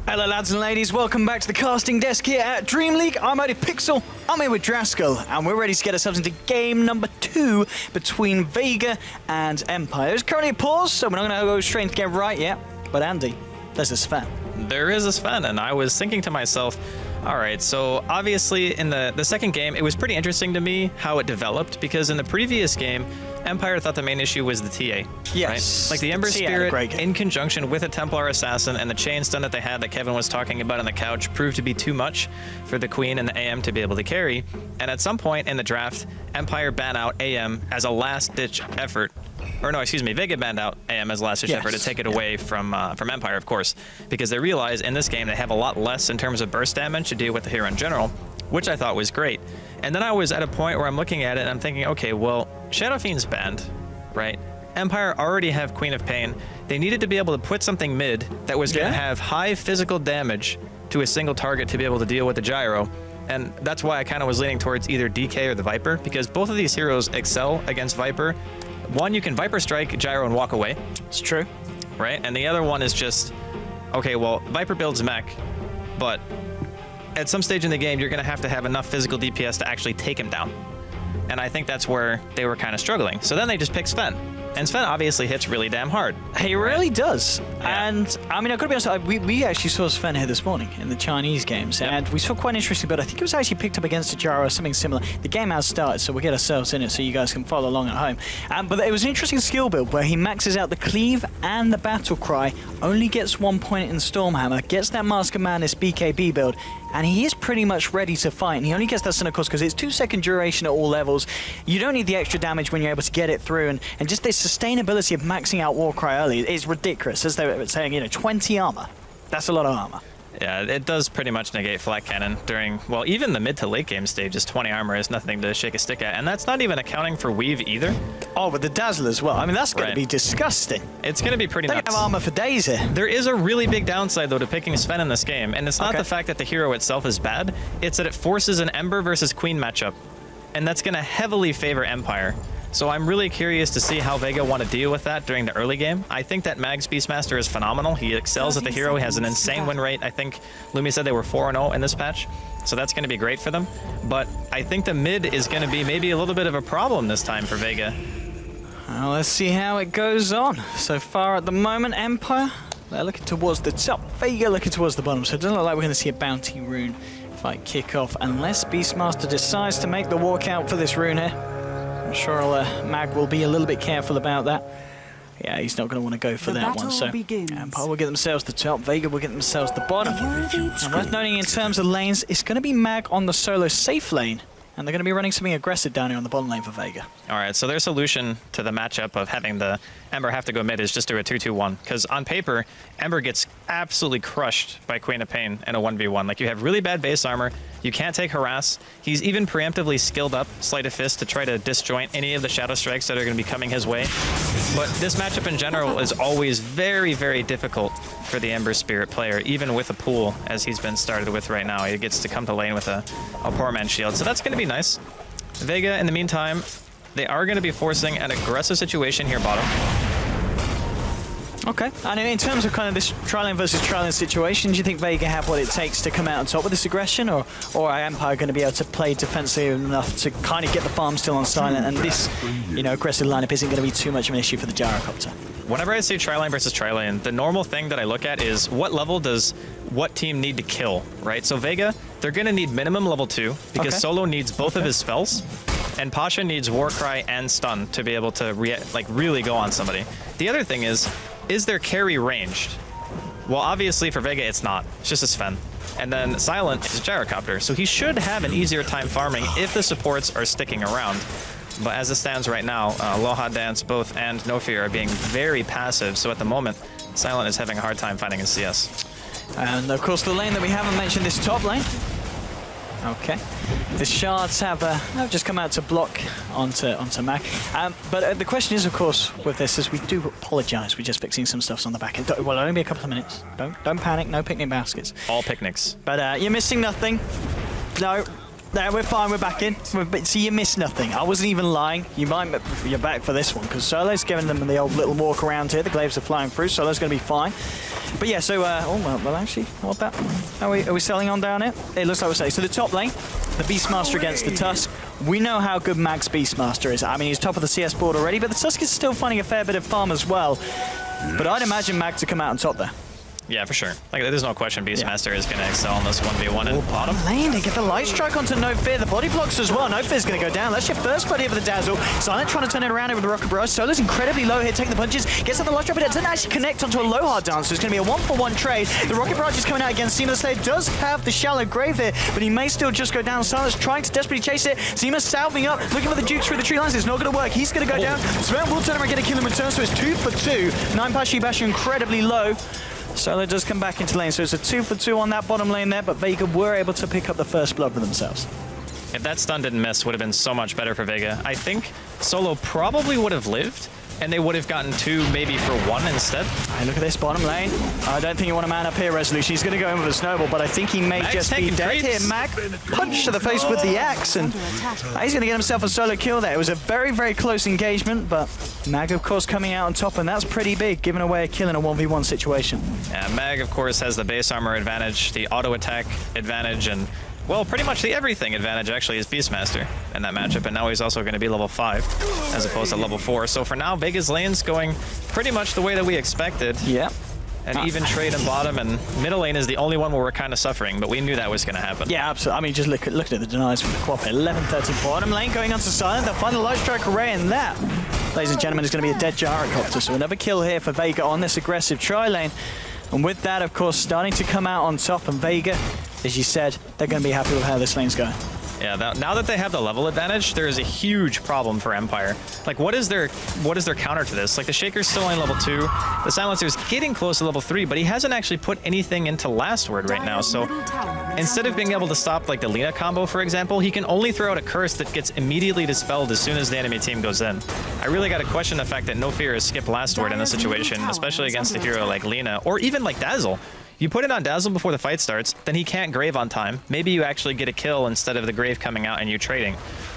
Hello lads and ladies, welcome back to the casting desk here at DreamLeague. I'm Pixel, I'm here with Draskell, and we're ready to get ourselves into game number 2 between Vega and Empire. There's currently a pause, so we're not going to go straight into game right yet. But Andy, there's a Sven. There is a Sven, and I was thinking to myself, all right, so obviously in the second game, it was pretty interesting to me how it developed, because in the previous game, Empire thought the main issue was the TA. Yes. Right? Like the Ember Spirit in conjunction with a Templar Assassin and the chain stun that they had that Kevin was talking about on the couch proved to be too much for the Queen and the AM to be able to carry. And at some point in the draft, Empire banned out AM as a last-ditch effort. Or no, excuse me, Vega banned out AM as a last-ditch effort to take it away from Empire, of course, because they realized in this game they have a lot less in terms of burst damage to deal with the hero in general, which I thought was great. And then I was at a point where I'm looking at it and I'm thinking, okay, well, Shadow Fiend's banned, right? Empire already have Queen of Pain. They needed to be able to put something mid that was going to have high physical damage to a single target to be able to deal with the gyro. And that's why I kind of was leaning towards either DK or the Viper, because both of these heroes excel against Viper. One, you can Viper strike, gyro, and walk away. It's true. Right? And the other one is just, okay, well, Viper builds mech, but at some stage in the game, you're going to have enough physical DPS to actually take him down. And I think that's where they were kind of struggling. So then they just picked Sven. And Sven obviously hits really damn hard. He really does. Yeah. And, I mean, I've got to be honest, we actually saw Sven here this morning in the Chinese games, and we saw quite an interesting build. I think it was actually picked up against a gyro or something similar. The game has started, so we'll get ourselves in it so you guys can follow along at home. But it was an interesting skill build where he maxes out the cleave and the battle cry, only gets 1 point in Stormhammer, gets that Mask of Madness BKB build, and he is pretty much ready to fight. And he only gets that Sin, of course, because it's 2-second duration at all levels. You don't need the extra damage when you're able to get it through, and just this sustainability of maxing out Warcry early is ridiculous. As they were saying, you know, 20 armor. That's a lot of armor. Yeah, it does pretty much negate flat cannon during, well, even the mid to late game stages. 20 armor is nothing to shake a stick at, and that's not even accounting for weave either. Oh, with the dazzle as well. I mean, that's going to be disgusting. It's going to be pretty nuts. They have armor for days here. There is a really big downside, though, to picking Sven in this game, and it's not the fact that the hero itself is bad, it's that it forces an Ember versus Queen matchup, and that's going to heavily favor Empire. So I'm really curious to see how Vega want to deal with that during the early game. I think that Mag's Beastmaster is phenomenal. He excels at the hero. He has an insane win rate. I think Lumi said they were 4-0 in this patch, so that's going to be great for them. But I think the mid is going to be maybe a little bit of a problem this time for Vega. Well, let's see how it goes on. So far at the moment, Empire, they're looking towards the top. Vega looking towards the bottom, so it doesn't look like we're going to see a bounty rune fight kick off unless Beastmaster decides to make the walkout for this rune here. I'm sure Mag will be a little bit careful about that. Yeah, he's not going to want to go for that one. So Empire will get themselves the top, Vega will get themselves the bottom. And worth noting in terms of lanes, it's going to be Mag on the solo safe lane. And they're going to be running something aggressive down here on the bottom lane for Vega. All right, so their solution to the matchup of having the Ember have to go mid is just do a 2-2-1. Because on paper, Ember gets absolutely crushed by Queen of Pain in a 1v1. Like, you have really bad base armor, you can't take harass. He's even preemptively skilled up Sleight of Fist to try to disjoint any of the Shadow Strikes that are going to be coming his way. But this matchup in general is always very, very difficult for the Ember Spirit player, even with a pool as he's been started with right now. He gets to come to lane with a poor man's shield. So that's going to be nice. Vega, in the meantime, they are going to be forcing an aggressive situation here bottom. Okay, and in terms of kind of this tri-lane versus tri-lane situation, do you think Vega have what it takes to come out on top with this aggression, or are Empire going to be able to play defensively enough to kind of get the farm still on silent, and this, you know, aggressive lineup isn't going to be too much of an issue for the Gyrocopter? Whenever I say tri-lane versus tri-lane, the normal thing that I look at is what level does what team need to kill, right? So Vega, they're going to need minimum level 2 because Solo needs both of his spells, and Pasha needs Warcry and Stun to be able to really go on somebody. The other thing is their carry ranged? Well, obviously for Vega it's not. It's just a Sven. And then Silent is a Gyrocopter, so he should have an easier time farming if the supports are sticking around. But as it stands right now, Aloha Dance, both, and No Fear are being very passive, so at the moment, Silent is having a hard time fighting his CS. And of course the lane that we haven't mentioned is top lane. Okay. The shards have just come out to block onto Mac. But the question is, of course, with this, is we do apologise. We're just fixing some stuffs on the back end. Well, only be a couple of minutes. Don't panic. No picnic baskets. All picnics. But you're missing nothing. No. There, we're fine. We're back in. See, you missed nothing. I wasn't even lying. You're back for this one because Solo's giving them the old little walk around here. The glaives are flying through. Solo's going to be fine. But yeah, so well, actually, what about? Are we selling on down here? It looks like we're selling. So the top lane, the Beastmaster against the Tusk. We know how good Mag's Beastmaster is. I mean, he's top of the CS board already, but the Tusk is still finding a fair bit of farm as well. But I'd imagine Mag to come out on top there. Yeah, for sure. Like, there's no question Beastmaster is going to excel in this 1v1. And bottom lane, they get the light strike onto No Fear. The body blocks as well. No Fear's going to go down. That's your first buddy of the Dazzle. Silent trying to turn it around over the Rocket Barrage. Solo's incredibly low here, taking the punches. Gets on the light strike, but it doesn't actually connect onto a low hard dance. So it's going to be a 1-for-1 trade. The Rocket Barrage is coming out against Zima. Slayer does have the shallow grave here, but he may still just go down. Silent's trying to desperately chase it. Zima salving up, looking for the Dukes through the tree lines. It's not going to work. He's going to go down. Sven will turn around and get a kill in return, so it's 2 for 2. 9 Pashi Bash incredibly low. Solo does come back into lane, so it's a 2 for 2 on that bottom lane there, but Vega were able to pick up the first blood for themselves. If that stun didn't miss, would have been so much better for Vega. I think Solo probably would have lived, and they would have gotten 2 maybe for 1 instead. Right, look at this bottom lane. I don't think you want to man up here, Resolution. He's going to go in with a snowball, but I think he may just be dead here. Mag punch to the face with the axe, and he's going to get himself a solo kill there. It was a very, very close engagement, but Mag, of course, coming out on top, and that's pretty big, giving away a kill in a 1v1 situation. Yeah, Mag, of course, has the base armor advantage, the auto attack advantage, and well, pretty much the everything advantage actually is Beastmaster in that matchup, and now he's also going to be level 5 as opposed to level 4. So for now, Vega's lane's going pretty much the way that we expected. Yeah. An even trade in bottom, and middle lane is the only one where we're kind of suffering, but we knew that was going to happen. Yeah, absolutely. I mean, just look at the denies from the Quap. 11-13 bottom lane going on to Silent. They'll find the light strike array, and that, ladies and gentlemen, is going to be a dead Gyrocopter. So another kill here for Vega on this aggressive tri-lane. And with that, of course, starting to come out on top, and Vega, as you said, they're going to be happy with how this lane's going. Yeah, now that they have the level advantage, there is a huge problem for Empire. Like, what is their counter to this? Like, the Shaker's still only level 2, the Silencer's getting close to level 3, but he hasn't actually put anything into Last Word right now. So instead of being able to stop, like, the Lina combo, for example, he can only throw out a curse that gets immediately dispelled as soon as the enemy team goes in. I really got to question the fact that No Fear has skipped Last Word in this situation, especially against a hero like Lina, or even like Dazzle. You put it on Dazzle before the fight starts, then he can't Grave on time. Maybe you actually get a kill instead of the Grave coming out and you trading.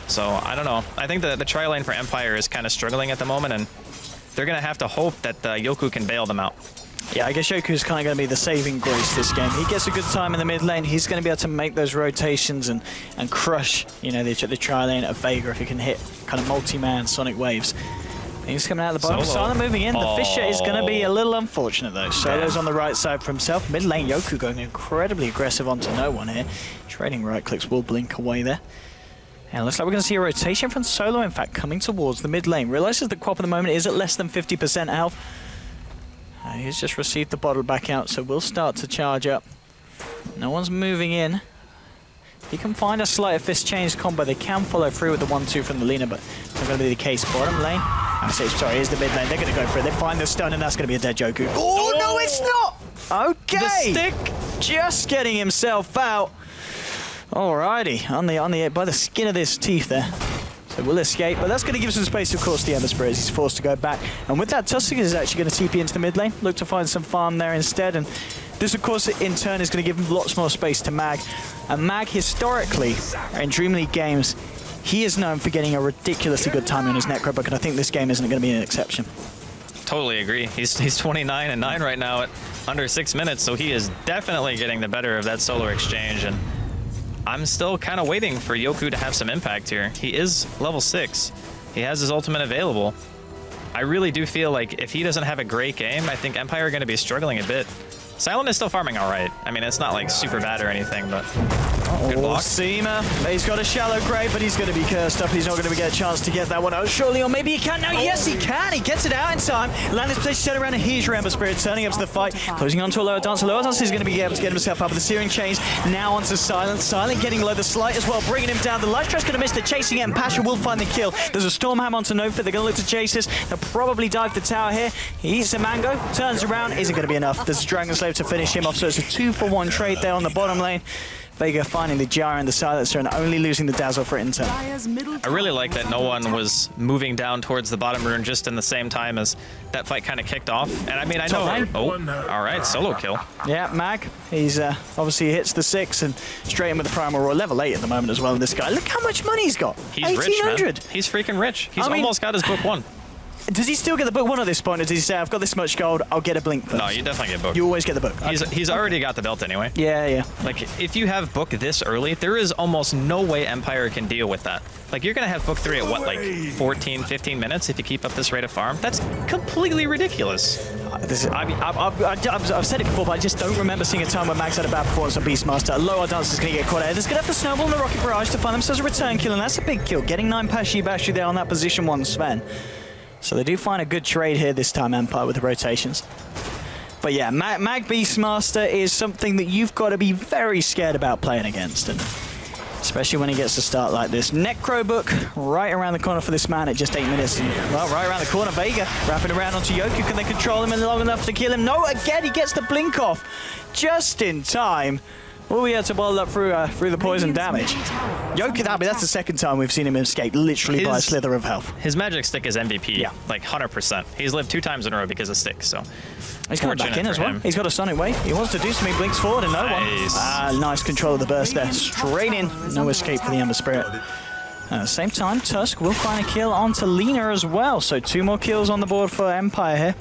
So, I don't know. I think the tri-lane for Empire is kind of struggling at the moment, and they're going to have to hope that Yoku can bail them out. Yeah, I guess Yoku's kind of going to be the saving grace this game. He gets a good time in the mid lane. He's going to be able to make those rotations and crush, you know, the tri-lane of Vega if he can hit kind of multi-man Sonic waves. He's coming out of the bottom. Silent moving in. The Fisher is going to be a little unfortunate, though. Solo's on the right side for himself. Mid lane, Yoku going incredibly aggressive onto no one here. Trading right clicks will blink away there. And looks like we're going to see a rotation from Solo, in fact, coming towards the mid lane. Realizes the Quap at the moment is at less than 50% health. He's just received the bottle back out, so we'll start to charge up. No one's moving in. He can find a sleight of fist change combo. They can follow through with the 1-2 from the Lina, but it's not going to be the case. Bottom lane. Sorry, here's the mid lane. They're going to go for it. They find the stun, and that's going to be a dead Joku. Oh, no, it's not! Okay! The stick! Just getting himself out. Alrighty, by the skin of his teeth there. So we'll escape, but that's going to give some space, of course, to the Ember Spirit as he's forced to go back. And with that, Tusk is actually going to TP into the mid lane, look to find some farm there instead. And this, of course, in turn is going to give him lots more space to Mag. And Mag, historically, in DreamLeague games, he is known for getting a ridiculously good timing on his Necrobook, and I think this game isn't going to be an exception. Totally agree. He's 29-9 right now at under 6 minutes, so he is definitely getting the better of that solo exchange. And I'm still kind of waiting for Yoku to have some impact here. He is level 6. He has his ultimate available. I really do feel like if he doesn't have a great game, I think Empire are going to be struggling a bit. Silent is still farming all right. I mean, it's not like super bad or anything, but good block. Seema, he's got a shallow grave, but he's going to be cursed up. He's not going to get a chance to get that one out, surely, or maybe he can. No, yes, he can. He gets it out in time. Landis plays turn around, and here's your Ember Spirit turning up to the fight, closing onto a lower dance. Lower dance is going to be able to get himself up with the Searing Chains. Now onto Silent. Silent getting low, the Slight as well, bringing him down. The Light Strike's going to miss the chasing it, and Pasha will find the kill. There's a Stormhammer onto Nofit. They're going to look to chase this. They'll probably dive the tower here. He eats a mango, turns around, isn't going to be enough. There's a Dragon Slave to finish him off, so it's a 2-for-1 trade there on the bottom lane. Vega finding the Jar and the Silencer and only losing the Dazzle for it in turn. I really like that no one was moving down towards the bottom rune just in the same time as that fight kind of kicked off. And I mean, I know... Oh, all right, solo kill. Yeah, Mag, he's obviously hits the 6 and straight in with the Primal Roar. Level 8 at the moment as well, this guy. Look how much money he's got. He's rich, man. He's freaking rich. He's almost got his book 1. Does he still get the book 1 at this point, or does he say, I've got this much gold, I'll get a blink first? No, you definitely get book. You always get the book. He's already got the belt anyway. Yeah, yeah. Like, if you have book this early, there is almost no way Empire can deal with that. Like, you're going to have book 3 at what, like 14, 15 minutes if you keep up this rate of farm? That's completely ridiculous. I've said it before, but I just don't remember seeing a time where Max had a bad performance on Beastmaster. A lower dance is going to get caught out. There's going to have the Snowball and the Rocket Barrage to find themselves a return kill, and that's a big kill. Getting 9 Pashy Bashy there on that position 1 Sven. So they do find a good trade here this time, Empire, with the rotations. But yeah, Mag Beastmaster is something that you've got to be very scared about playing against, and especially when he gets to start like this. Necro Book right around the corner for this man at just 8 minutes. And, well, right around the corner, Vega wrapping around onto Yoku. Can they control him long enough to kill him? No, again, he gets the blink off just in time. Well, we had to bottle up through the poison damage. Yoku, that's the second time we've seen him escape literally by a slither of health. His magic stick is MVP, like 100%. He's lived 2 times in a row because of stick, so... He's coming back in as well. He's got a Sonic Wave. He wants to do something, blinks forward and no one. Nice control of the burst there. Straight in. No escape for the Ember Spirit. At the same time, Tusk will find a kill onto Lina as well. So 2 more kills on the board for Empire here.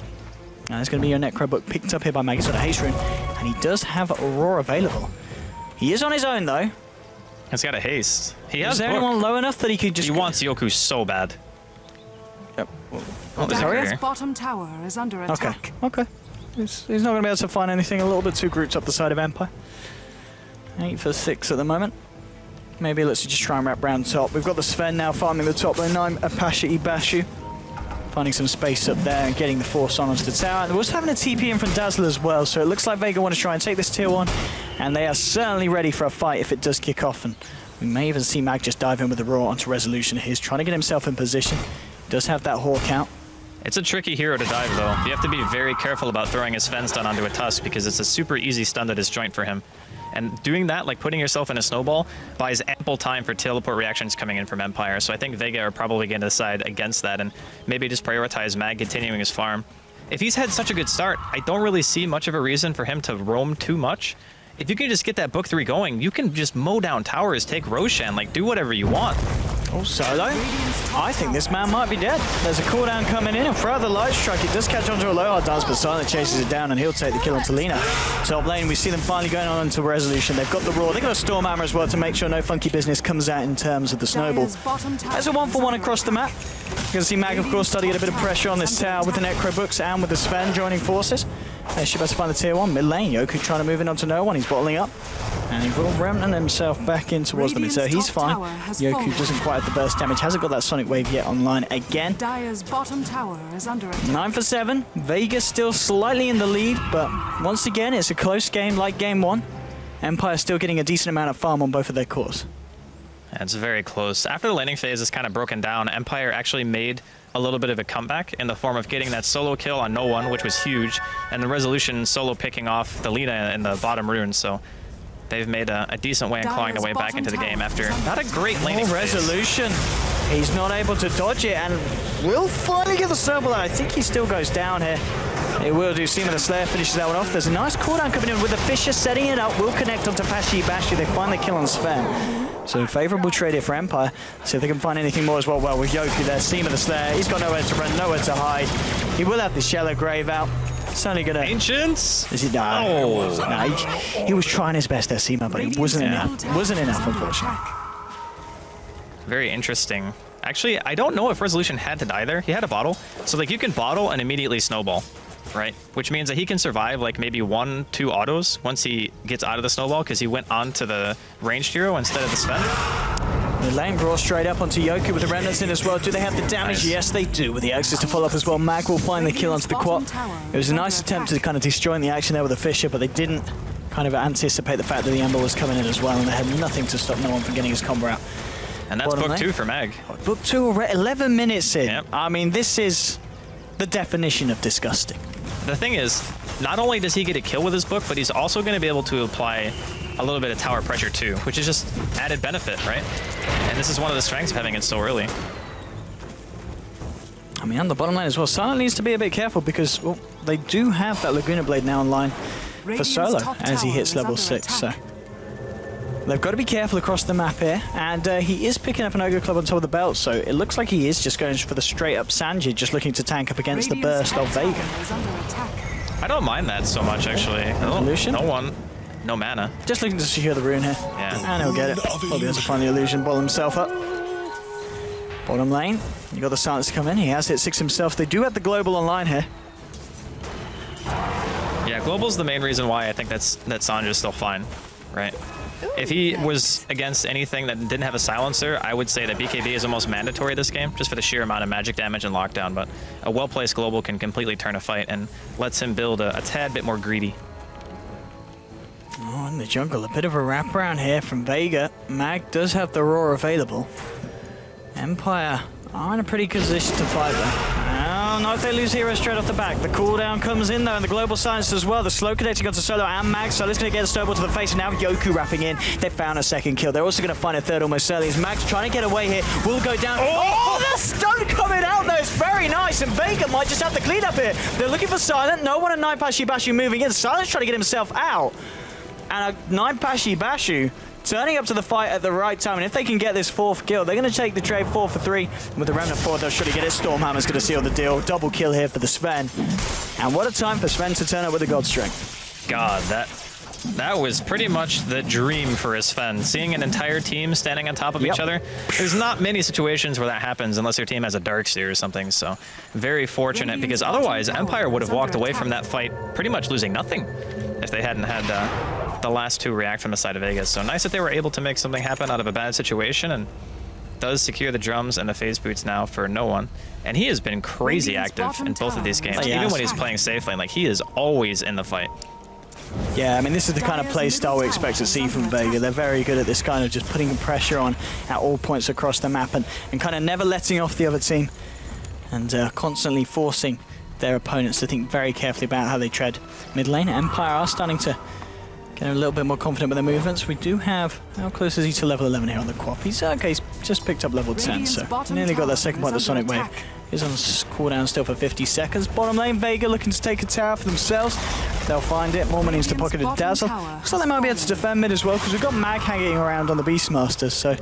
There's going to be your Necro Book picked up here by Mag. He's got a haste rune. And he does have Aurora available. He is on his own, though. He's got a haste. He has Is there anyone low enough that he could just... He wants Yoku so bad. Yep. Dire's bottom tower is under attack. Okay. He's not going to be able to find anything. A little bit too grouped up the side of Empire. 8 for 6 at the moment. Maybe let's just try and wrap round top. We've got the Sven now farming the top lane. 9 Apache Bashu. Finding some space up there and getting the force on onto the tower. They're also having a TP in from Dazzler as well, so it looks like Vega want to try and take this tier 1, and they are certainly ready for a fight if it does kick off. And we may even see Mag just dive in with the Roar onto Resolution. He's trying to get himself in position. Does have that Hawk out. It's a tricky hero to dive, though. You have to be very careful about throwing a Sven stun onto a Tusk because it's a super easy stun that is joint for him. And doing that, like putting yourself in a snowball, buys ample time for teleport reactions coming in from Empire. So I think Vega are probably going to decide against that and maybe just prioritize Mag continuing his farm. If he's had such a good start, I don't really see much of a reason for him to roam too much. If you can just get that book 3 going, you can just mow down towers, take Roshan, like do whatever you want. Oh, Solo. I think this man might be dead. There's a cooldown coming in, and further light strike. It does catch onto a low hard dance, but Silent chases it down, and he'll take the kill onto Lina. Top lane, we see them finally going on into Resolution. They've got the Roar. They've got a Storm Hammer as well to make sure no funky business comes out in terms of the snowball. There's a 1-for-1 across the map. You can see Mag, of course, starting to get a bit of pressure on this tower with the Necro Books and with the Sven joining forces. They should be able to find the tier 1 mid lane. Yoku trying to move in onto no one. He's bottling up. And he will remnant himself back in towards the mid. So he's fine. Yoku doesn't quite have the burst damage. Hasn't got that Sonic Wave yet online again. Dire's bottom tower is under attack. 9 for 7. Vega still slightly in the lead, but once again, it's a close game like game 1. Empire still getting a decent amount of farm on both of their cores. It's very close. After the laning phase is kind of broken down, Empire actually made a little bit of a comeback in the form of getting that solo kill on no one, which was huge, and the Resolution solo picking off the Lina in the bottom rune. So they've made a decent way in clawing their way back into the game after not a great laning phase. Resolution. He's not able to dodge it, and will finally get the snowball out. I think he still goes down here. It will do. Seema the Slayer finishes that one off. There's a nice cooldown coming in with the Fisher setting it up. Will connect onto Pashi Bashi. They find the kill on Sven. So favourable trade here for Empire. See if they can find anything more as well. Well, with Yoku there, Seema the Slayer. He's got nowhere to run, nowhere to hide. He will have the Shallow Grave out. It's only gonna... Ancients? Is he? No. He was trying his best there, Seema, but it wasn't enough. Wasn't enough, unfortunately. Very interesting. Actually, I don't know if Resolution had to die there. He had a bottle. So, like, you can bottle and immediately snowball, right? Which means that he can survive, like, maybe 1-2 autos once he gets out of the snowball because he went on to the ranged hero instead of the Sven. The lane draw straight up onto Yoku with the remnants in as well. Do they have the damage? Nice. Yes, they do, with the axes to follow up as well. Mag will find the kill onto the quad. It was a nice attempt to kind of destroy the action there with the Fisher, but they didn't kind of anticipate the fact that the Ember was coming in as well, and they had nothing to stop no one from getting his combo out. And that's book 2 for Mag. Book 2, 11 minutes in. Yep. I mean, this is the definition of disgusting. The thing is, not only does he get a kill with his book, but he's also going to be able to apply a little bit of tower pressure too, which is just added benefit, right? And this is one of the strengths of having it so early. I mean, on the bottom lane as well, Silent needs to be a bit careful because, well, they do have that Laguna Blade now online for Solo as he hits level 6, so they've got to be careful across the map here, and he is picking up an Ogre Club on top of the belt, so it looks like he is just going for the straight-up Sanji, just looking to tank up against the burst of Vega. I don't mind that so much, actually. Illusion? No mana. Just looking to secure the rune here. Yeah. And he'll get it. Probably has to find the illusion, ball himself up. Bottom lane, you got the Silence to come in. He has hit 6 himself. They do have the global online here. Yeah, global's the main reason why I think that Sandra's still fine, right? If he was against anything that didn't have a silencer, I would say that BKB is almost mandatory this game, just for the sheer amount of magic damage and lockdown, but a well-placed global can completely turn a fight and lets him build a tad bit more greedy. Oh, in the jungle, a bit of a wraparound here from Vega. Mag does have the Roar available. Empire are in a pretty good position to fight though. Oh, not if they lose Hero straight off the back. The cooldown comes in though, and the global silence as well. The slow connecting onto Solo and Mag. Solo's going to get a snowball to the face, and now Yoku wrapping in. They found a second kill. They're also going to find a third almost early as Mag's trying to get away here. Will go down. Oh, the stun coming out though. It's very nice, and Vega might just have to clean up here. They're looking for Silent. No one, and 9pashi Bashu moving in. Silent's trying to get himself out. And a 9pashi Bashu turning up to the fight at the right time, and if they can get this 4th kill, they're going to take the trade 4 for 3. With the Remnant 4, they'll surely get it. Stormhammer's going to seal the deal. Double kill here for the Sven. And what a time for Sven to turn up with the God Strength. God, that was pretty much the dream for his Sven. Seeing an entire team standing on top of each other. There's not many situations where that happens unless your team has a Darkseer or something, so very fortunate, because otherwise Empire would have walked away from that fight pretty much losing nothing if they hadn't had the last 2 react from the side of Vega. So nice that they were able to make something happen out of a bad situation, and does secure the drums and the phase boots now for no one. And he has been crazy active in both of these games. Even when he's playing safe lane, like he is always in the fight. Yeah, I mean, this is the kind of play style we expect to see from Vega. They're very good at this kind of just putting pressure on at all points across the map and kind of never letting off the other team, and constantly forcing their opponents to think very carefully about how they tread mid lane. Empire are starting to get a little bit more confident with their movements. We do have, how close is he to level 11 here on the Quap? He's okay, he's just picked up level 10, so nearly got that second point of the Sonic Wave. He's on cooldown still for 50 seconds. Bottom lane, Vega looking to take a tower for themselves. They'll find it. More money into the pocket of Dazzle. Looks like they might be able to defend mid as well, because we've got Mag hanging around on the Beastmaster, so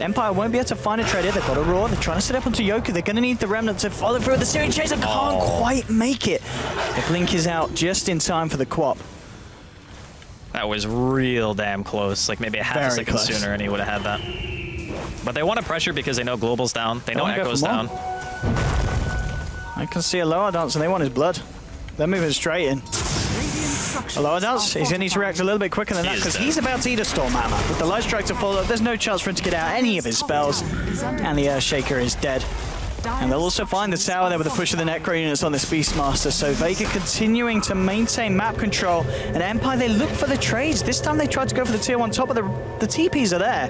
Empire won't be able to find a trade here. They've got a Roar. They're trying to set up onto Yoku. They're going to need the Remnant to follow through. The Searing Chaser can't quite make it. The Blink is out just in time for the Quap. That was real damn close. Like maybe a half a second sooner and he would have had that. But they want to pressure because they know Global's down. They know Echo's down. I can see a lower dance and they want his blood. They're moving straight in. A lower dance, he's going to need to react a little bit quicker than that because he's about to eat a Stormhammer. With the Light Strike to follow, there's no chance for him to get out any of his spells. And the Earthshaker is dead. And they'll also find the tower there with the push of the Necro units on this Beastmaster. So Vega continuing to maintain map control. And Empire, they look for the trades. This time they tried to go for the tier 1 top, but the TPs are there.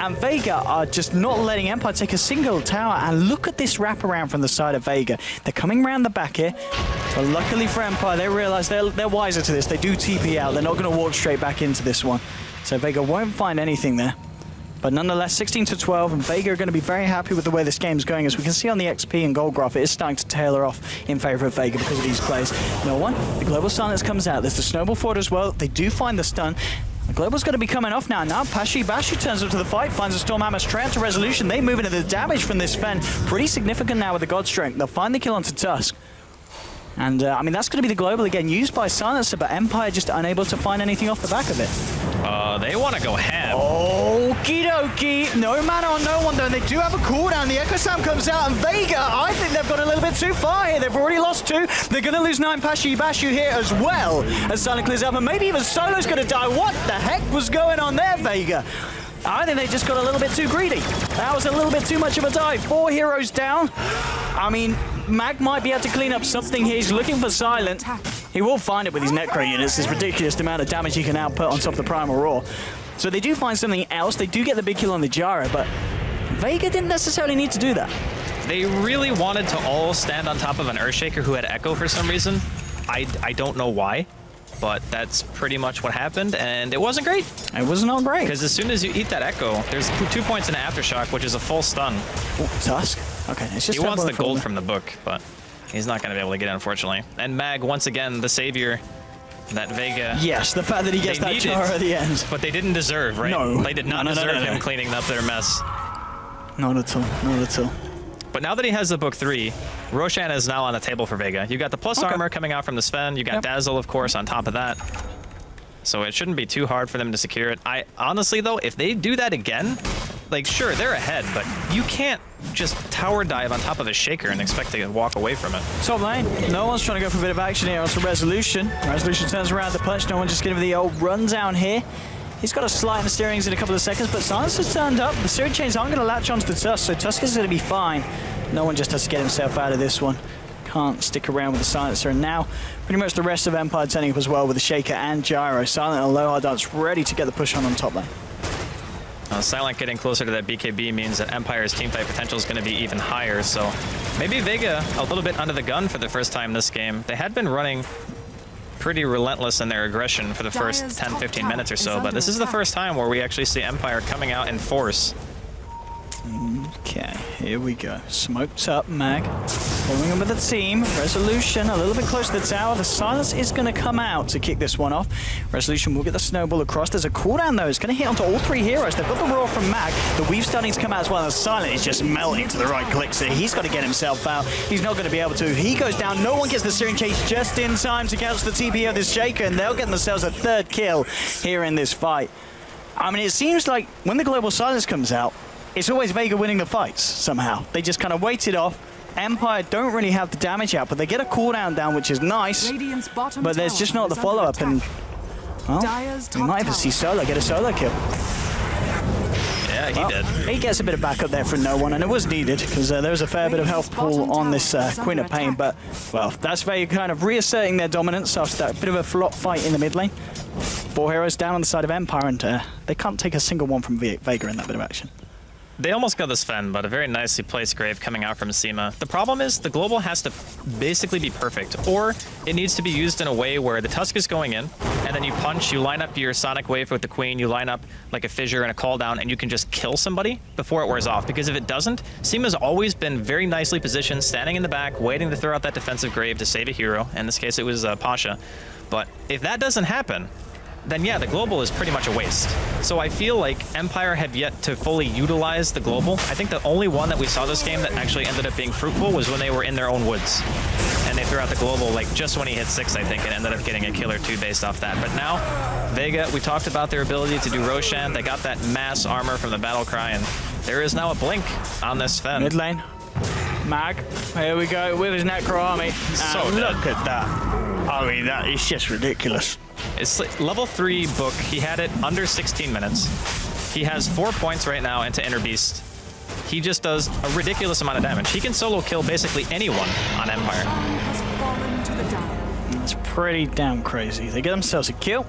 And Vega are just not letting Empire take a single tower. And look at this wraparound from the side of Vega. They're coming around the back here. But luckily for Empire, they realize they're wiser to this. They do TP out. They're not going to walk straight back into this one. So Vega won't find anything there. But nonetheless, 16-12, and Vega are going to be very happy with the way this game's going. As we can see on the XP and gold graph, it is starting to tailor off in favor of Vega because of these plays. No one. The Global Silence comes out. There's the Snowball forward as well. They do find the stun. The Global's going to be coming off now. Now Pashi Bashu turns up to the fight, finds a Stormhammer straight to resolution. They move into the damage from this Fen. Pretty significant now with the God Strength. They'll find the kill onto Tusk. And, I mean, that's going to be the Global again, used by Silencer, but Empire just unable to find anything off the back of it. They want to go ham. Okie dokie. No mana on no one, though. And they do have a cooldown. The Echo Sam comes out, and Vega, I think they've gone a little bit too far here. They've already lost 2. They're going to lose 9pashi Bashu here as well, as Silent clears up. And maybe even Solo's going to die. What the heck was going on there, Vega? I think they just got a little bit too greedy. That was a little bit too much of a dive. 4 heroes down. I mean, Mag might be able to clean up something here. He's looking for Silent. He will find it with his Necro units. This ridiculous amount of damage he can output on top of the Primal Roar. So they do find something else. They do get the big kill on the Jara, but Vega didn't necessarily need to do that. They really wanted to all stand on top of an Earthshaker who had Echo for some reason. I don't know why. But that's pretty much what happened, and it wasn't great. It was not great. Because as soon as you eat that Echo, there's 2 points in Aftershock, which is a full stun. Ooh, Tusk. Okay, it's just he wants the gold from the book, but he's not going to be able to get it, unfortunately. And Mag, once again, the savior, that Vega. Yes, the fact that he gets that Chara at the end. But they didn't deserve, right? No. They did not deserve him cleaning up their mess. Not at all, not at all. But now that he has the book 3, Roshan is now on the table for Vega. You got the plus armor coming out from the Sven. You got Dazzle, of course, on top of that. So it shouldn't be too hard for them to secure it. Honestly, though, if they do that again, like, sure, they're ahead, but you can't just tower dive on top of a Shaker and expect to walk away from it. Top lane, no one's trying to go for a bit of action here onto Resolution. Resolution turns around the punch. No one just giving the old rundown here. He's got a slight in the steerings in a couple of seconds, but Silence has turned up. The steering chains aren't going to latch onto the Tusk, so Tusk is going to be fine. No one just has to get himself out of this one. Can't stick around with the Silencer. And now, pretty much the rest of Empire turning up as well with the Shaker and Gyro. Silent and Aloha Dance ready to get the push on top lane. Silent getting closer to that BKB means that Empire's teamfight potential is going to be even higher, so maybe Vega a little bit under the gun for the first time this game. They had been running pretty relentless in their aggression for the first 10-15 minutes or so, but this is the first time where we actually see Empire coming out in force. Okay, here we go. Smoked up, Mag. Following him with the team. Resolution a little bit close to the tower. The Silence is going to come out to kick this one off. Resolution will get the snowball across. There's a cooldown, though. It's going to hit onto all 3 heroes. They've got the roar from Mag. The Weave starting to come out as well. The Silent is just melting to the right click, so he's got to get himself out. He's not going to be able to. He goes down. No one gets the steering chase just in time to catch the TP of this Shaker, and they'll get themselves a 3rd kill here in this fight. I mean, it seems like when the Global Silence comes out, it's always Vega winning the fights somehow. They just kind of wait it off. Empire don't really have the damage out, but they get a cooldown down, which is nice. But there's just not the follow-up, and well, we might even see Solo get a solo kill. Yeah, he did. He gets a bit of backup there from no one, and it was needed because there was a fair bit of health pool on this Queen of Pain. But well, that's Vega kind of reasserting their dominance after that bit of a flop fight in the mid lane. 4 heroes down on the side of Empire, and they can't take a single one from Vega in that bit of action. They almost got the Sven, but a very nicely placed Grave coming out from Seema. The problem is the Global has to basically be perfect, or it needs to be used in a way where the Tusk is going in, and then you punch, you line up your Sonic Wave with the Queen, you line up like a Fissure and a Call Down, and you can just kill somebody before it wears off. Because if it doesn't, Seema's always been very nicely positioned, standing in the back, waiting to throw out that defensive Grave to save a hero. In this case, it was Pasha. But if that doesn't happen, then yeah, the Global is pretty much a waste. So I feel like Empire have yet to fully utilize the Global. I think the only one that we saw this game that actually ended up being fruitful was when they were in their own woods. And they threw out the Global like just when he hit 6, I think, and ended up getting a kill or 2 based off that. But now, Vega, we talked about their ability to do Roshan. They got that mass armor from the Battle Cry, and there is now a blink on this Sven. Mid lane. Mag, here we go with his Necro Army. So look at that. I mean, that is just ridiculous. It's like level 3 book. He had it under 16 minutes. He has 4 points right now into Inner Beast. He just does a ridiculous amount of damage. He can solo kill basically anyone on Empire. That's pretty damn crazy. They get themselves a kill.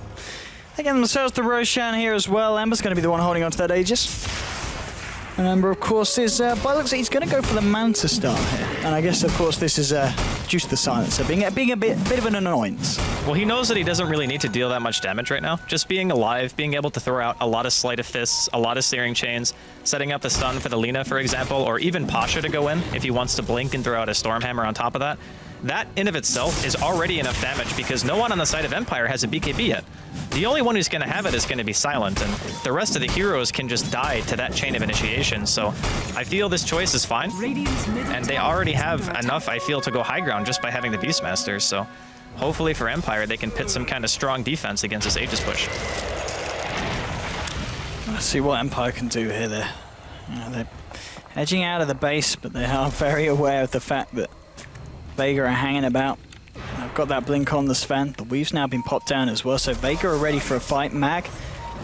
They get themselves the Roshan here as well. Ember's going to be the one holding onto that Aegis. And Ember, of course, is, by the looks like he's going to go for the Manta start here. And I guess, of course, this is due to the Silencer being a bit of an annoyance. Well, he knows that he doesn't really need to deal that much damage right now. Just being alive, being able to throw out a lot of Sleight of Fists, a lot of Searing Chains, setting up the stun for the Lina, for example, or even Pasha to go in if he wants to blink and throw out a Stormhammer on top of that. That in of itself is already enough damage because no one on the side of Empire has a BKB yet. The only one who's going to have it is going to be Silent, and the rest of the heroes can just die to that chain of initiation. So I feel this choice is fine, and they already have enough, I feel, to go high ground just by having the Beastmasters. So hopefully for Empire, they can pit some kind of strong defense against this Aegis push. Let's see what Empire can do here. They're edging out of the base, but they are very aware of the fact that Vega are hanging about. I've got that blink on the Sven. The Weave's now been popped down as well, so Vega are ready for a fight. Mag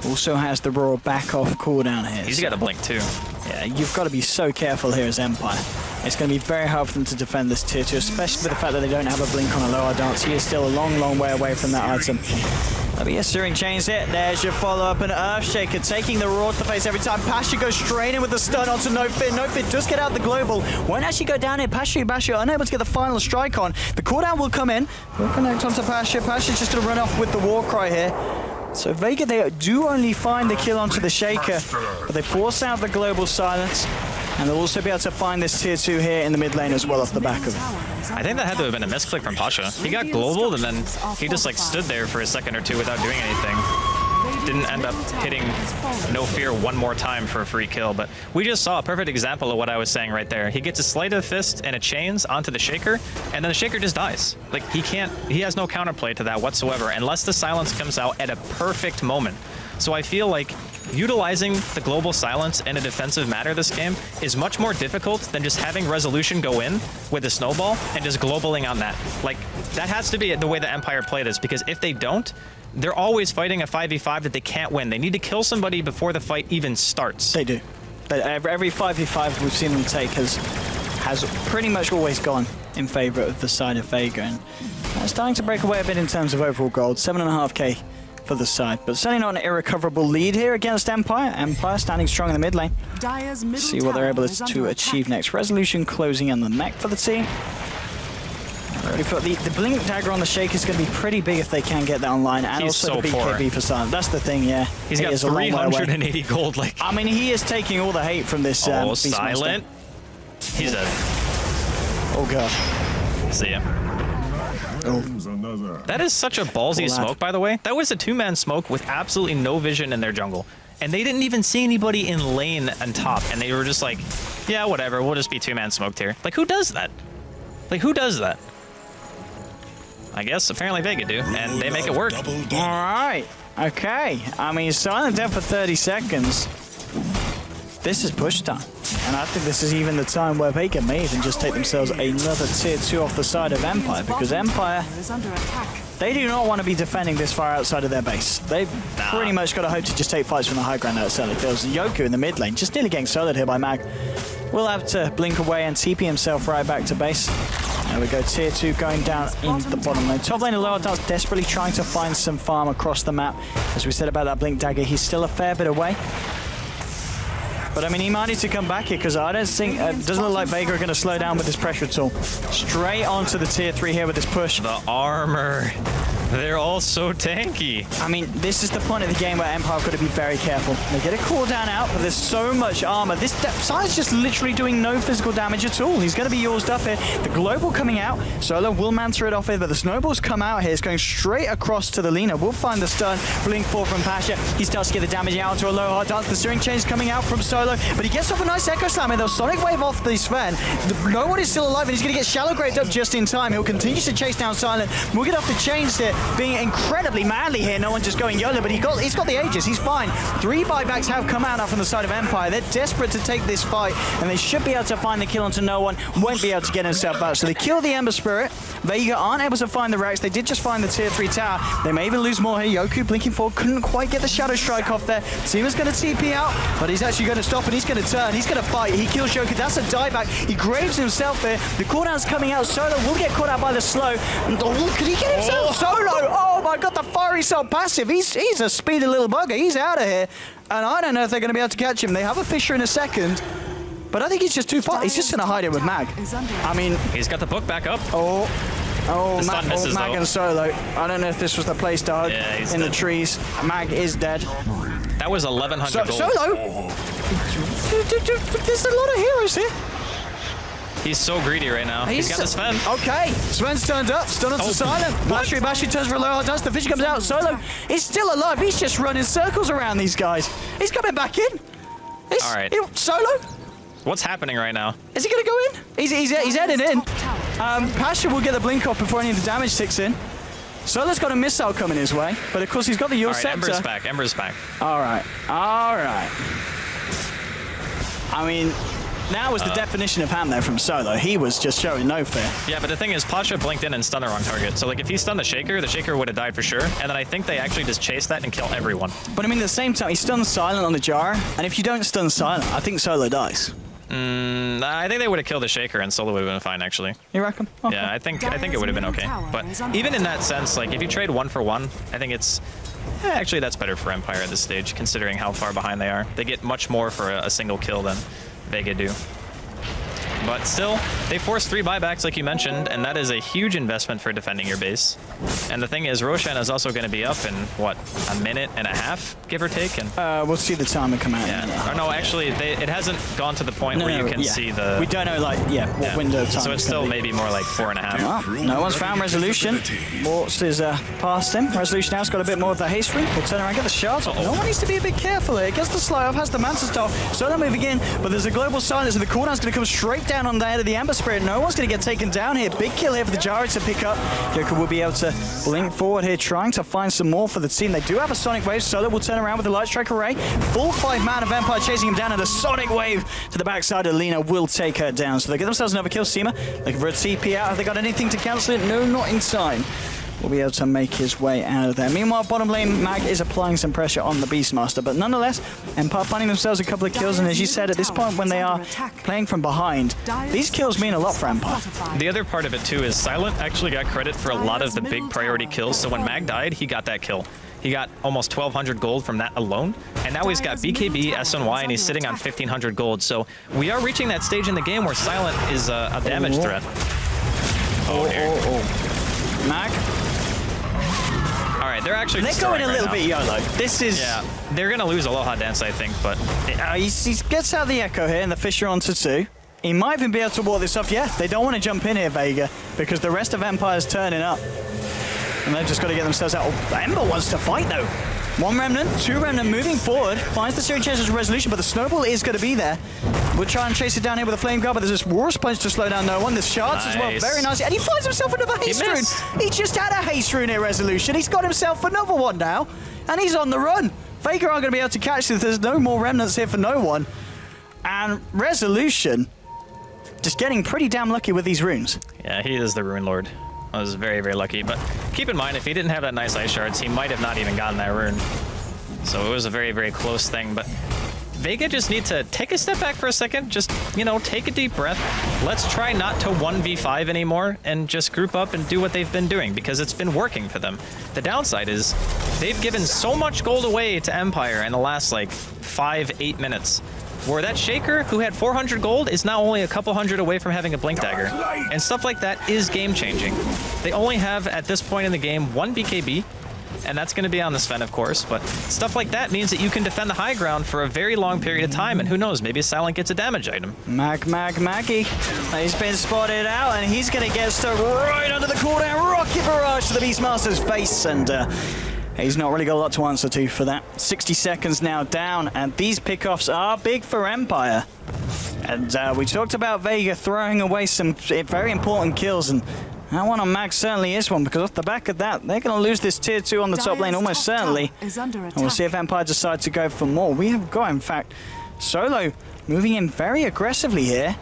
also has the raw back off cooldown here. He's got a blink too. Yeah, you've got to be so careful here as Empire. It's going to be very hard for them to defend this tier 2, especially with the fact that they don't have a blink on a lower dance. He is still a long, long way away from that item. There'll be a Searing Chains hit. There's your follow-up, and Earthshaker taking the Raw to the face every time. Pasha goes straight in with the stun onto NoFit. NoFit does get out the global. Won't actually go down here. Basha unable to get the final strike on. The cooldown will come in. Will connect onto Pasha. Pasha's just going to run off with the Warcry here. So Vega, they do only find the kill onto the Shaker, but they force out the global silence. And they'll also be able to find this tier 2 here in the mid lane as well off the back of it. I think that had to have been a misclick from Pasha. He got globaled and then he just like stood there for a second or two without doing anything. Didn't end up hitting No Fear one more time for a free kill, but we just saw a perfect example of what I was saying right there. He gets a sleight of fist and a chains onto the Shaker, and then the Shaker just dies. Like, he has no counterplay to that whatsoever, unless the silence comes out at a perfect moment. So I feel like utilizing the global silence in a defensive manner this game is much more difficult than just having resolution go in with a snowball and just globaling on that. Like, that has to be the way the Empire play this, because if they don't, they're always fighting a 5v5 that they can't win. They need to kill somebody before the fight even starts. They do. Every 5v5 we've seen them take has pretty much always gone in favor of the side of Vega. And it's starting to break away a bit in terms of overall gold. 7.5k for the side, but certainly not an irrecoverable lead here against Empire. Empire standing strong in the mid lane. See what they're able to achieve next. Resolution closing on the mech for the team. Already felt the blink dagger on the Shaker is going to be pretty big if they can get that online, and he's also the BKB for silent. That's the thing, yeah. He's got 380 gold. Like, I mean, he is taking all the hate from this. Silent. He's dead. Oh god. See ya. Oh. That is such a ballsy smoke, by the way. That was a two-man smoke with absolutely no vision in their jungle. And they didn't even see anybody in lane and top. And they were just like, yeah, whatever. We'll just be two-man smoked here. Like, who does that? Like, who does that? I guess apparently Vega do. And they make it work. All right. Okay. I mean, silent dead for 30 seconds. This is push time. And I think this is even the time where Vega may even just take themselves another tier 2 off the side of Empire, because Empire, they do not want to be defending this far outside of their base. They've pretty much got to hope to just take fights from the high ground outside. It feels Yoku in the mid lane, just nearly getting soloed here by Mag. Will have to blink away and TP himself right back to base. There we go, tier 2 going down in the bottom lane. Top lane, lower does desperately trying to find some farm across the map. As we said about that blink dagger, he's still a fair bit away. But I mean, he might need to come back here, because I don't think, doesn't look like Vega are going to slow down with this pressure at all. Straight onto the tier 3 here with this push. The armor. They're all so tanky. I mean, this is the point of the game where Empire have got to be very careful. They get a cooldown out, but there's so much armor. This side's just literally doing no physical damage at all. He's going to be used up here. The global coming out. Solo will mantra it off here, but the snowballs come out here. It's going straight across to the Lina. We'll find the stun. Blink 4 from Pasha. He starts to get the damage out onto a low hard dance. The Searing Chains coming out from Solo, but he gets off a nice Echo Slam, and they'll Sonic Wave off the Sven. No one is still alive, and he's going to get Shallow Graved up just in time. He'll continue to chase down Silent. We'll get off the chains here, being incredibly manly here. No one just going YOLO, but he's got the Aegis. He's fine. 3 buybacks have come out from the side of Empire. They're desperate to take this fight, and they should be able to find the kill onto no one. Won't be able to get himself out. So they kill the Ember Spirit. Vega aren't able to find the Rex. They did just find the tier 3 tower. They may even lose more here. Yoku blinking forward. Couldn't quite get the Shadow Strike off there. Teamer's going to TP out, but he's actually going to stop, and he's going to turn. He's going to fight. He kills Yoku. That's a dieback. He graves himself here. The cooldown's coming out. Solo will get caught out by the slow. Oh, could he get himself? Solo! Oh my god, the Fiery Soul passive. He's a speedy little bugger. He's out of here. And I don't know if they're going to be able to catch him. They have a Fissure in a second. But I think he's just too far. He's just going to hide it with Mag. I mean... He's got the book back up. Mag and Solo. I don't know if this was the place to hug in the trees. Mag is dead. That was 1,100 gold. Solo? There's a lot of heroes here. He's so greedy right now. He's got the Sven. Okay, Sven's turned up. Stun onto Silent. Bashi turns for a low hard dance. The Vision comes out. Solo is still alive. He's just running circles around these guys. He's coming back in. All right. Solo? What's happening right now? Is he going to go in? He's heading in. Pasha will get the blink off before any of the damage ticks in. Solo's got a missile coming his way, but of course he's got the Yule Scepter. Ember's back. Ember's back. All right. I mean... That was the definition of ham there from Solo. He was just showing no fear. Yeah, but the thing is, Pasha blinked in and stunned the wrong target. So, like, if he stunned the Shaker would have died for sure. And then I think they actually just chase that and kill everyone. But I mean, at the same time, he stuns Silent on the Jar. And if you don't stun Silent, I think Solo dies. I think they would have killed the Shaker and solo would have been fine, actually. You reckon? Okay. Yeah, I think it would have been okay. But even in that sense, like if you trade 1 for 1, I think it's actually that's better for Empire at this stage, considering how far behind they are. They get much more for a single kill than Vega do. But still, they forced 3 buybacks, like you mentioned, and that is a huge investment for defending your base. And the thing is, Roshan is also going to be up in, what, a minute and a half, give or take? And we'll see the timer come out. Yeah. Or no, actually, it hasn't gone to the point where you can see the... We don't know, like, what window of time. So it's still maybe more like 4.5. Well, no one's found Resolution. Morts is past him. Resolution now's got a bit more of the haste ring. We'll turn around, get the shards. No one needs to be a bit careful here. Gets the slide off, has the Manta Star. Solo moving in, but there's a global silence, and the cooldown's going to come straight down on the head of the Ember Spirit. No one's going to get taken down here. Big kill here for the Gyro to pick up. Joker will be able to blink forward here, trying to find some more for the team. They do have a Sonic Wave. Solo will turn around with the Light Strike Array. Full 5-man of Empire chasing him down, and a Sonic Wave to the backside of Lina will take her down. So they get themselves another kill. Seema looking for a TP out. Have they got anything to cancel it? No, not in time. Will be able to make his way out of there. Meanwhile, bottom lane, Mag is applying some pressure on the Beastmaster, but nonetheless, Empire finding themselves a couple of kills, and as you said, at this point when they are playing from behind, these kills mean a lot for Empire. The other part of it too is Silent actually got credit for a lot of the big priority kills, so when Mag died, he got that kill. He got almost 1,200 gold from that alone, and now he's got BKB, SNY, and he's sitting on 1,500 gold, so we are reaching that stage in the game where Silent is a damage threat. Mag? All right, they're actually going a little bit YOLO. This is... Yeah, they're going to lose Aloha Dance, I think, but... he gets out the Echo here, and the Fisher onto 2. He might even be able to ward this off. Yeah, they don't want to jump in here, Vega, because the rest of Empire's turning up. And they've just got to get themselves out. Oh, Ember wants to fight, though. 1 Remnant, 2 Remnant moving forward. Finds the Searing Chaser's Resolution, but the Snowball is going to be there. We'll try and chase it down here with a Flame Guard, but there's this War's Punch to slow down no one. There's Shards as well, very nice. And he finds himself another Haste Rune. He just had a Haste Rune here, Resolution. He's got himself another one now, and he's on the run. Vega aren't going to be able to catch this. There's no more Remnants here for no one. And Resolution just getting pretty damn lucky with these runes. Yeah, he is the Rune Lord. I was very, very lucky, but keep in mind, if he didn't have that nice Ice Shards, he might have not even gotten that rune. So it was a very, very close thing, but Vega just need to take a step back for a second, just, you know, take a deep breath. Let's try not to 1v5 anymore and just group up and do what they've been doing, because it's been working for them. The downside is they've given so much gold away to Empire in the last, like, 5-8 minutes. Where that Shaker, who had 400 gold, is now only a couple hundred away from having a Blink Dagger. And stuff like that is game-changing. They only have, at this point in the game, 1 BKB, and that's going to be on the Sven, of course, but stuff like that means that you can defend the high ground for a very long period of time, and who knows, maybe Silent gets a damage item. Maggie. He's been spotted out, and he's going to get stuck right under the cooldown. Rocket Barrage to the Beastmaster's face, and he's not really got a lot to answer to for that. 60 seconds now down, and these pickoffs are big for Empire. And we talked about Vega throwing away some very important kills, and that one on Mag certainly is one, because off the back of that, they're going to lose this tier 2 on the top lane almost certainly. And we'll see if Empire decide to go for more. We have got, in fact, Solo moving in very aggressively here.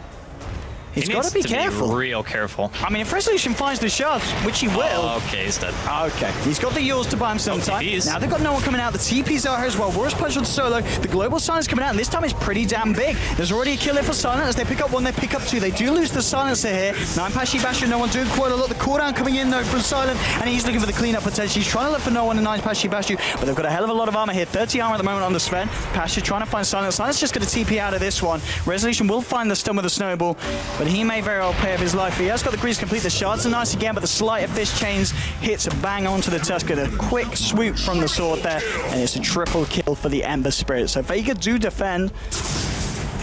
He's got to be careful. Be real careful. I mean, if Resolution finds the shards, which he will. Oh, okay, he's dead. Okay, he's got the Yules to buy him some time. Now they've got no one coming out. The TPs are here as well. War's Punch on Solo. The Global Silence coming out, and this time it's pretty damn big. There's already a kill here for Silent. As they pick up 1, they pick up 2. They do lose the Silencer here. 9 Pashi Basher, no one doing quite a lot. The cooldown coming in, though, from Silent, and he's looking for the cleanup potential. He's trying to look for no one in 9 Pashi Basher, but they've got a hell of a lot of armor here. 30 armor at the moment on the Sven. Pasha trying to find Silent. Silent's just going to TP out of this one. Resolution will find the stun with the Snowball, but he may very well of his life. He has got the grease to complete. The shards are nice again, but the Sleight of Fist chains hits bang onto the Tusker. A quick swoop from the sword there, and it's a triple kill for the Ember Spirit. So Vega do defend,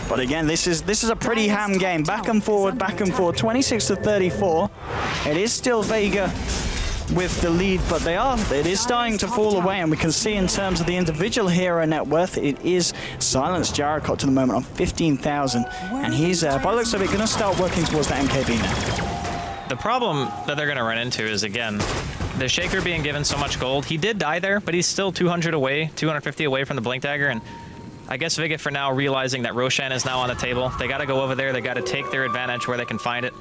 but again, this is a pretty ham game. Back and forward, 26 to 34. It is still Vega with the lead, but it is starting to fall away, and we can see in terms of the individual hero net worth, it is Silence Jarracott to the moment on 15,000, and he's by the looks of it going to start working towards that MKB now. The problem that they're going to run into is, again, the Shaker being given so much gold. He did die there, but he's still 200 away, 250 away from the Blink Dagger, and I guess Vega for now realizing that Roshan is now on the table. They got to go over there. They got to take their advantage where they can find it.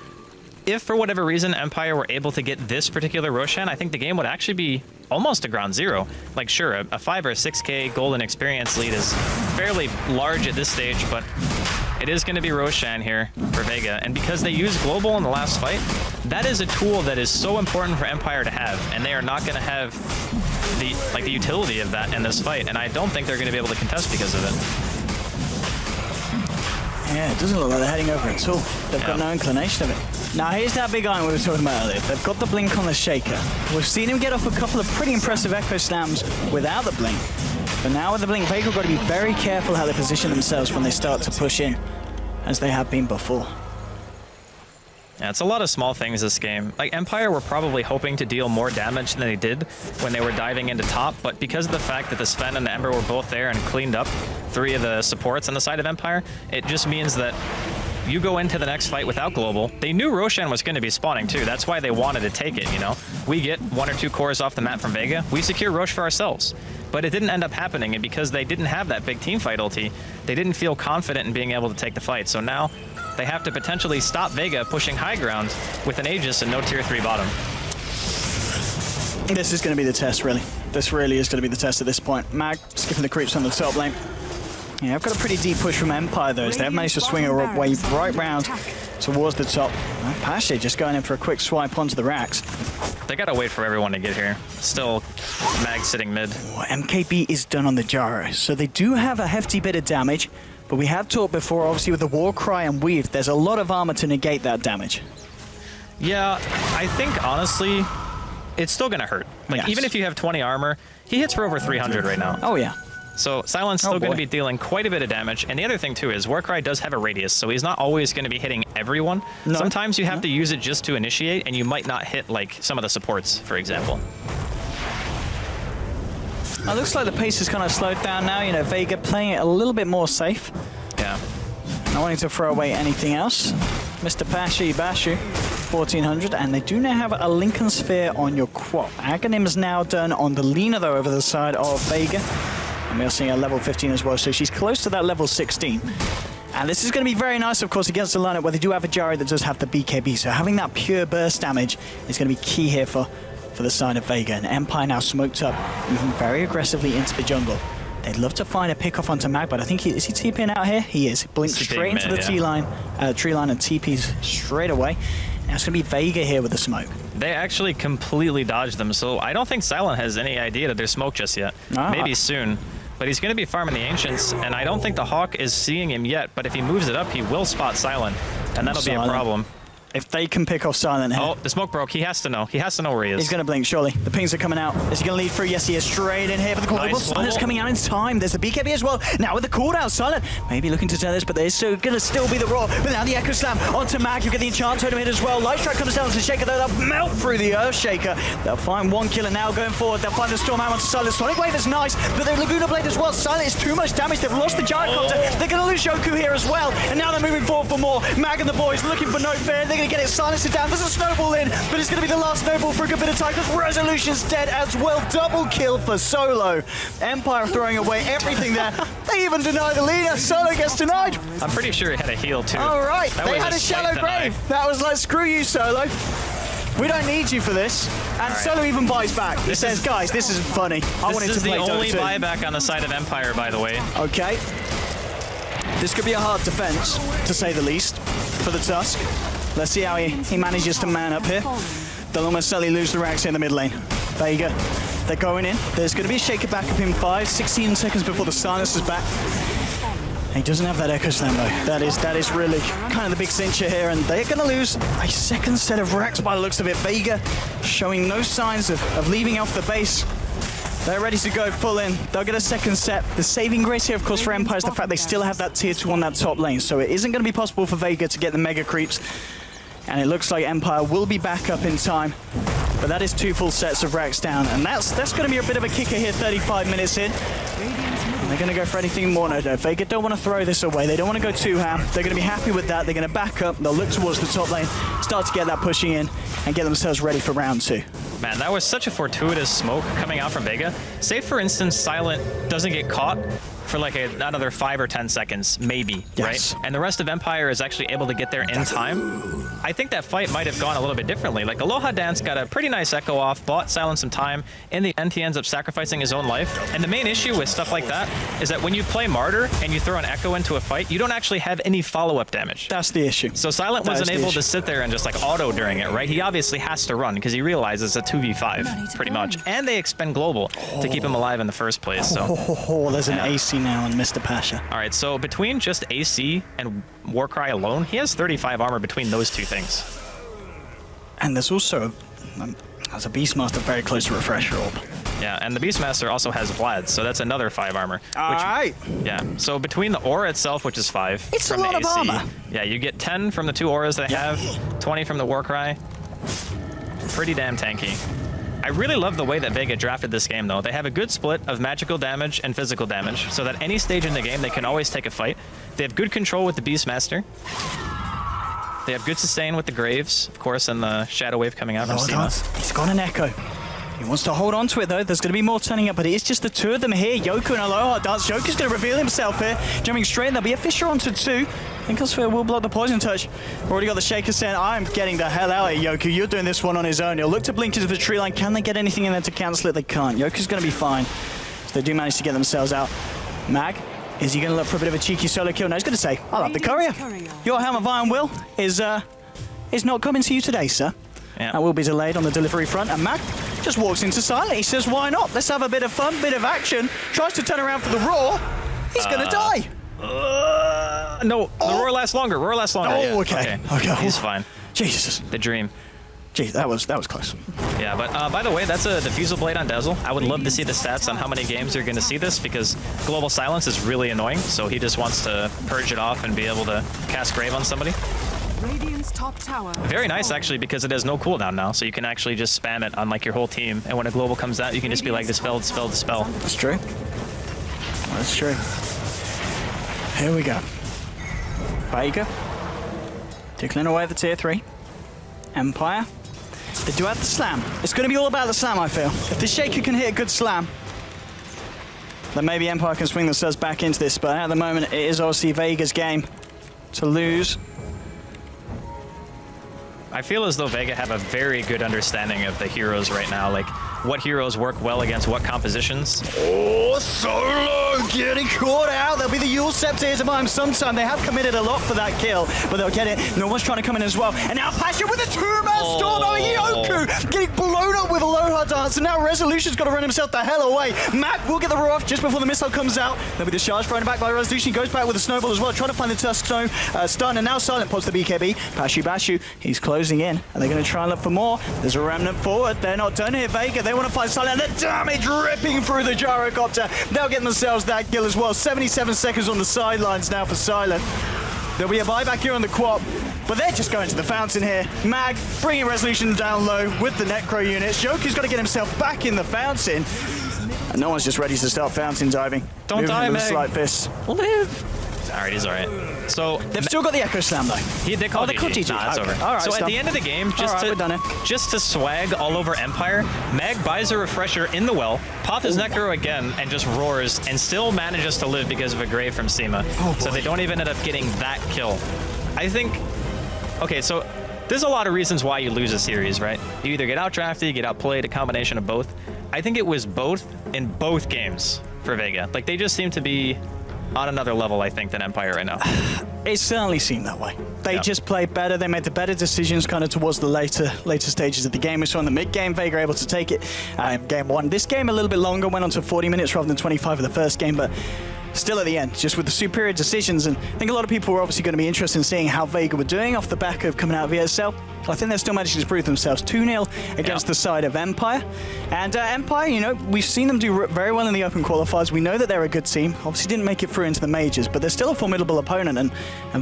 If for whatever reason Empire were able to get this particular Roshan, I think the game would actually be almost a ground zero. Like, sure, a 5 or 6K golden experience lead is fairly large at this stage, but It is going to be Roshan here for Vega, and because they used Global in the last fight, that is a tool that is so important for Empire to have, and they are not going to have the utility of that in this fight, and I don't think they're going to be able to contest because of it. Yeah, it doesn't look like they're heading over at all. They've got no inclination of it. Now, here's that big iron we were talking about earlier. They've got the blink on the Shaker. We've seen him get off a couple of pretty impressive Echo Slams without the blink. But now with the blink, Vega have got to be very careful how they position themselves when they start to push in, as they have been before. Yeah, it's a lot of small things this game. Like, Empire were probably hoping to deal more damage than they did when they were diving into top, but because of the fact that the Sven and the Ember were both there and cleaned up 3 of the supports on the side of Empire, it just means that you go into the next fight without Global. They knew Roshan was going to be spawning too. That's why they wanted to take it, you know? We get 1 or 2 cores off the map from Vega, we secure Rosh for ourselves. But it didn't end up happening, and because they didn't have that big team fight ulti, they didn't feel confident in being able to take the fight. So now they have to potentially stop Vega pushing high ground with an Aegis and no tier 3 bottom. This is going to be the test, really. This really is going to be the test at this point. Mag skipping the creeps on the top lane. Yeah, I've got a pretty deep push from Empire, though, as they have managed to swing a wave right round towards the top. Pasha just going in for a quick swipe onto the racks. They gotta wait for everyone to get here. Still, Mag sitting mid. Oh, MKB is done on the Gyro, so they do have a hefty bit of damage, but we have talked before, obviously, with the Warcry and Weave, there's a lot of armor to negate that damage. Yeah, I think, honestly, it's still gonna hurt. Like, even if you have 20 armor, he hits for over 300 right now. Oh, yeah. So Silent's still going to be dealing quite a bit of damage. And the other thing, too, is Warcry does have a radius, so he's not always going to be hitting everyone. No. Sometimes you have to use it just to initiate, and you might not hit, like, some of the supports, for example. It looks like the pace has kind of slowed down now. You know, Vega playing it a little bit more safe. Yeah. Not wanting to throw away anything else. Mr. Bashu, 1400, and they do now have a Lincoln Sphere on your Quap. Aghanim is now done on the Lina, though, over the side of Vega. And we are seeing a level 15 as well, so she's close to that level 16. And this is going to be very nice, of course, against a lineup where they do have a Gyro that does have the BKB, so having that pure burst damage is going to be key here for the side of Vega. And Empire now smoked up, moving very aggressively into the jungle. They'd love to find a pick-off onto Mag, but I think is he TPing out here? He is. Blinks straight into the tree line and TPs straight away. Now it's going to be Vega here with the smoke. They actually completely dodged them, so I don't think Silent has any idea that there's smoke just yet. Maybe soon. But he's going to be farming the Ancients, and I don't think the Hawk is seeing him yet, but if he moves it up, he will spot Silent, and that'll be a problem. If they can pick off Silent here. Oh, the smoke broke. He has to know. He has to know where he is. He's going to blink, surely. The pings are coming out. Is he going to lead through? Yes, he is. Straight in here for the cooldown. Nice. Silent's coming out in time. There's the BKB as well. Now with the cooldown, Silent maybe looking to turn this, but there's still going to still be the Roar. But now the Echo Slam onto Mag. You get the Enchant Totem hit as well. Light Strike comes down to the Shaker, though. They'll melt through the Earth Shaker. They'll find one killer now going forward. They'll find the Storm out onto Silent. Sonic Wave is nice, but the Laguna Blade as well. Silent is too much damage. They've lost the Gyrocopter. They're going to lose Yoku here as well. And now they're moving forward for more. Mag and the boys looking for no fair. They're going to get it silenced down. There's a snowball in, but it's going to be the last snowball for a good bit of time because Resolution's dead as well. Double kill for Solo. Empire throwing away everything there. They even deny the leader. Solo gets denied. I'm pretty sure he had a heal too. All right, they had a shallow grave. That was like, screw you, Solo. We don't need you for this. And Solo even buys back. He says, guys, this isn't funny. I wanted to play Dota 2. This is the only buyback on the side of Empire, by the way. Okay. This could be a hard defense, to say the least, for the Tusk. Let's see how he manages to man up here. They'll almost certainly lose the racks here in the mid lane. Vega, they're going in. There's going to be a Shaker back up in 16 seconds before the Silence is back. He doesn't have that Echo Slam though. That is really kind of the big cincher here, and they're going to lose a second set of racks by the looks of it. Vega showing no signs of leaving off the base. They're ready to go full in. They'll get a second set. The saving grace here, of course, for Empire is the fact they still have that tier 2 on that top lane, so it isn't going to be possible for Vega to get the mega creeps. And it looks like Empire will be back up in time. But that is 2 full sets of racks down, and that's going to be a bit of a kicker here, 35 minutes in. They're going to go for anything more. No, Vega don't want to throw this away. They don't want to go too ham. They're going to be happy with that. They're going to back up. They'll look towards the top lane, start to get that pushing in, and get themselves ready for round 2. Man, that was such a fortuitous smoke coming out from Vega. Say, for instance, Silent doesn't get caught for like another 5 or 10 seconds, maybe, right? And the rest of Empire is actually able to get there in time. I think that fight might have gone a little bit differently. Like Aloha Dance got a pretty nice echo off, bought Silence some time. In the end, he ends up sacrificing his own life. And the main issue with stuff like that is that when you play Martyr and you throw an echo into a fight, you don't actually have any follow-up damage. That's the issue. So Silent wasn't able to sit there and just like auto during it, right? He obviously has to run because he realizes it's a 2v5 pretty much. And they expend global to keep him alive in the first place. So there's an AC now on Mr. Pasha. All right, so between just AC and Warcry alone, he has 35 armor between those two things. And there's also, as a Beastmaster, very close to Refresher Orb. Yeah, and the Beastmaster also has Vlad, so that's another 5 armor. Alright. Yeah, so between the aura itself, which is 5. It's from a lot the AC, of armor. Yeah, you get 10 from the 2 auras they have, 20 from the Warcry. Pretty damn tanky. I really love the way that Vega drafted this game, though. They have a good split of magical damage and physical damage, so that any stage in the game, they can always take a fight. They have good control with the Beastmaster. They have good sustain with the Graves, of course, and the Shadow Wave coming out from Seema. He's got an Echo. He wants to hold on to it, though. There's going to be more turning up, but it is just the two of them here. Yoku and Aloha Dance. Yoku's going to reveal himself here. Jumping straight in. There'll be a Fissure onto 2. Inkelsphere will block the Poison Touch. Already got the Shaker saying, I'm getting the hell out of here, Yoku. You're doing this one on his own. He'll look to blink into the tree line. Can they get anything in there to cancel it? They can't. Yoku's going to be fine. So they do manage to get themselves out. Mag, is he going to look for a bit of a cheeky solo kill? No, he's going to say, I love the courier. Your Helm of Iron Will is not coming to you today, sir. Yeah. That will be delayed on the delivery front. And Mag just walks into silent. He says, why not? Let's have a bit of fun, bit of action. Tries to turn around for the roar. He's going to die. No, the roar lasts longer. Roar lasts longer. Oh, okay. He's fine. Jesus. The dream. Geez, that was close. Yeah, but by the way, that's a Diffusal Blade on Dazzle. I would love to see the stats on how many games you're going to see this, because Global Silence is really annoying, so he just wants to purge it off and be able to cast Grave on somebody. Radiant's top tower. Very nice, actually, because it has no cooldown now, so you can actually just spam it on like your whole team, and when a Global comes out, you can just be like, dispel, dispel, dispel. That's true. That's true. Here we go. Vega. Tickling away at the tier 3. Empire. They do have the slam. It's going to be all about the slam, I feel. If the Shaker can hit a good slam, then maybe Empire can swing themselves back into this. But at the moment, it is obviously Vega's game to lose. I feel as though Vega have a very good understanding of the heroes right now, like what heroes work well against what compositions. Oh, Solo getting caught out. There'll be the Yule Scepter here to buy him sometime. They have committed a lot for that kill, but they'll get it. No one's trying to come in as well. And now Pasha with a 2-man storm. Oh, Yoku getting blown up with Aloha Dance. And now Resolution's got to run himself the hell away. Mac will get the roar off just before the missile comes out. There'll be the charge thrown back by Resolution. He goes back with a snowball as well, trying to find the Tusk stun. And now Silent pops the BKB. Pashu Bashu, he's closing in. And they're going to try and look for more. There's a remnant forward. They're not done here, Vega. They want to find Silent. The damage ripping through the gyrocopter. They'll get themselves that kill as well. 77 seconds on the sidelines now for Silent. There'll be a buyback here on the Quap, but they're just going to the fountain here. Mag bringing Resolution down low with the Necro units. Yoku's got to get himself back in the fountain. And no one's just ready to start fountain diving. Don't die, Mag. Slight fist. Live. Alright, he's alright. So they've still got the Echo Slam though. They called GG. Nah, that's over. All right, so at the end of the game, just to swag all over Empire, Mag buys a refresher in the well, pops his Necro again, and just roars, and still manages to live because of a Grave from Seema. So they don't even end up getting that kill. I think... Okay, so there's a lot of reasons why you lose a series, right? You either get outdrafted, you get outplayed, a combination of both. I think it was both in both games for Vega. Like, they just seem to be on another level, I think, than Empire right now. It certainly seemed that way. They just played better. They made the better decisions kind of towards the later stages of the game. We saw in the mid-game, Vega able to take it in game 1. This game a little bit longer, went on to 40 minutes rather than 25 of the first game, but still at the end, just with the superior decisions. And I think a lot of people were obviously going to be interested in seeing how Vega were doing off the back of coming out of ESL. I think they're still managing to prove themselves 2-0 against the side of Empire. And Empire, you know, we've seen them do very well in the open qualifiers. We know that they're a good team. Obviously didn't make it through into the majors, but they're still a formidable opponent, and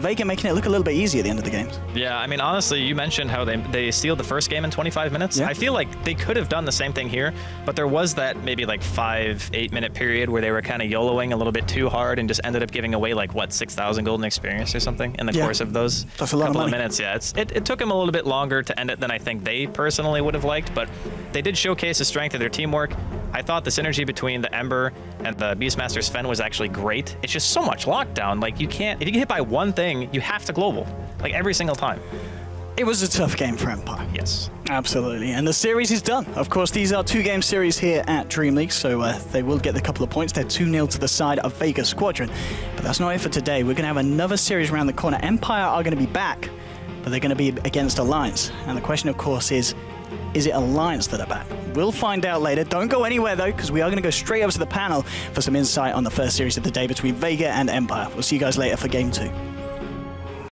Vega making it look a little bit easier at the end of the games. Yeah, I mean, honestly, you mentioned how they sealed the first game in 25 minutes. Yeah. I feel like they could have done the same thing here, but there was that maybe like 5-8 minute period where they were kind of YOLOing a little bit too hard and just ended up giving away like, what, 6,000 golden experience or something in the course of those couple of minutes. Yeah, it took them a little bit longer to end it than I think they personally would have liked, but they did showcase the strength of their teamwork. I thought the synergy between the Ember and the Beastmaster Sven was actually great. It's just so much lockdown. Like, you can't, if you get hit by one thing, you have to global, like every single time. It was a tough game for Empire. Yes. Absolutely. And the series is done. Of course, these are 2-game series here at DreamLeague, so they will get the couple of points. They're 2-0 to the side of Vega Squadron. But that's not it for today. We're going to have another series around the corner. Empire are going to be back, but they're going to be against Alliance. And the question, of course, is it Alliance that are back? We'll find out later. Don't go anywhere, though, because we are going to go straight over to the panel for some insight on the first series of the day between Vega and Empire. We'll see you guys later for Game 2.